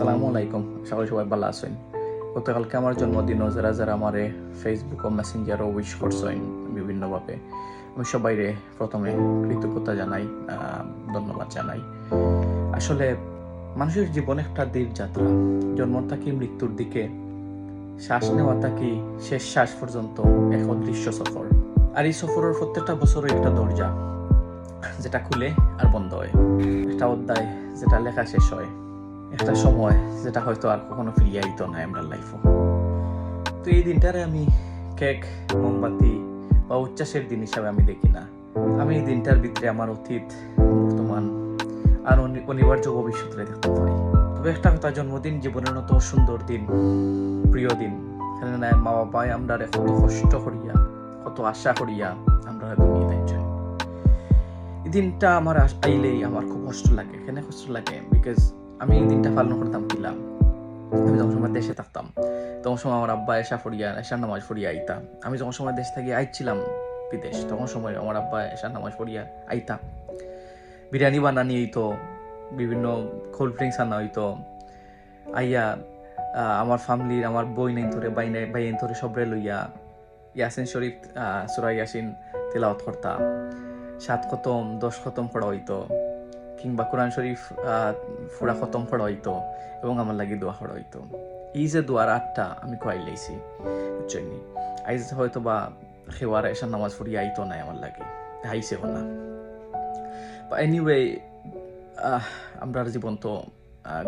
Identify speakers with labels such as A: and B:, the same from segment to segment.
A: আসসালামু আলাইকুম, সবাই ভালো আছেন। গতকালকে আমার জন্মদিনও যারা আমারে ফেসবুক ও মেসেঞ্জারও উইশ করছেন বিভিন্নভাবে, আমি সবাইরে প্রথমে কৃতজ্ঞতা জানাই, ধন্যবাদ জানাই। আসলে মানুষের জীবন একটা দীর্ঘ যাত্রা। জন্ম থাকি মৃত্যুর দিকে, শ্বাস নেওয়া থাকি শেষ শ্বাস পর্যন্ত এক অদৃশ্য সফর। আর এই সফরের প্রত্যেকটা বছরও একটা দরজা, যেটা খুলে আর বন্ধ হয়। একটা অধ্যায় যেটা লেখা শেষ হয়, একটা সময় যেটা হয়তো আর কখনো ফিরিয়ে আইতো না আমরা লাইফও। তো এই দিনটারে আমি কেক, মোমবাতি বা উচ্ছ্বাসের দিন হিসাবে আমি দেখি না। আমি এই দিনটার ভিতরে আমার অতীত, বর্তমান আর অনিবার্য ভবিষ্যতে দেখতে পাই। তবে একটা কথা, জন্মদিন জীবনের মতো সুন্দর দিন, প্রিয় দিন। এখানে নাই মা বাবাই আমরা কত কষ্ট করিয়া, কত আশা করিয়া আমরা দুনিয়া দেখছেন। এই দিনটা আমার আইলেই আমার খুব কষ্ট লাগে। কেন কষ্ট লাগে? বিকজ আমি এই দিনটা পালন করতাম কিলাম। আমি যখন সময় দেশে থাকতাম, তখন সময় আমার আব্বা এশার নামাজ পড়িয়া আইতা। আমি যখন সময় দেশ থেকে আইছিলাম বিদেশ, তখন সময় আমার আব্বা এশার নামাজ পড়িয়া আইতা। বিরিয়ানি বানানি হইতো, বিভিন্ন কোল্ড ড্রিঙ্কস আনা হইতো। আইয়া আমার ফ্যামিলির, আমার বই নাই ধরে বাই ধরে সবরে লইয়া ইয়াসিন শরীফ, সূরা ইয়াসিন তেলাওয়াত করতাম। 7 খতম 10 খতম পড়া হইতো, কিংবা কোরআন শরীফ পুরা খতম পড়া হইতো এবং আমার লাগি দোয়া পড়া হইতো। এই যে দোয়ার আটটা আমি কয়াই লাইছি বুঝছেন। আইজ হয়তো বা খেওয়ার এসার নামাজ পড়িয়া আইতো নাই আমার লাগে, আইসেও না। বা এনিওয়ে, আমরা জীবন তো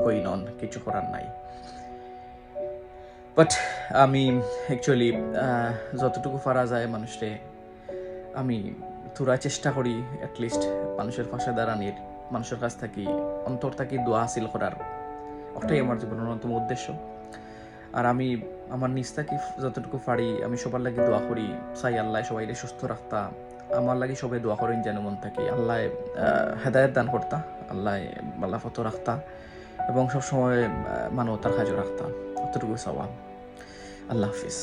A: গইনন, কিছু করার নাই। বাট আমি অ্যাকচুয়ালি যতটুকু পারা যায় মানুষরে আমি তোরা চেষ্টা করি অ্যাটলিস্ট মানুষের পাশে দাঁড়ানির, মানুষের কাছ থাকি অন্তর থাকি দোয়া হাসিল করার। ওটাই আমার জীবনের অন্যতম উদ্দেশ্য। আর আমি আমার নিজ থাকি যতটুকু পারি আমি সবার লাগি দোয়া করি, চাই আল্লাহ সবাই সুস্থ রাখতা। আমার লাগি সবাই দোয়া করেন যেন মন থাকি আল্লাহ হেদায়ত দান করতা, আল্লাহ ফত রাখতা এবং সবসময় মানবতার কাজও রাখতা। অতটুকু চাওয়া। আল্লাহ হাফিজ।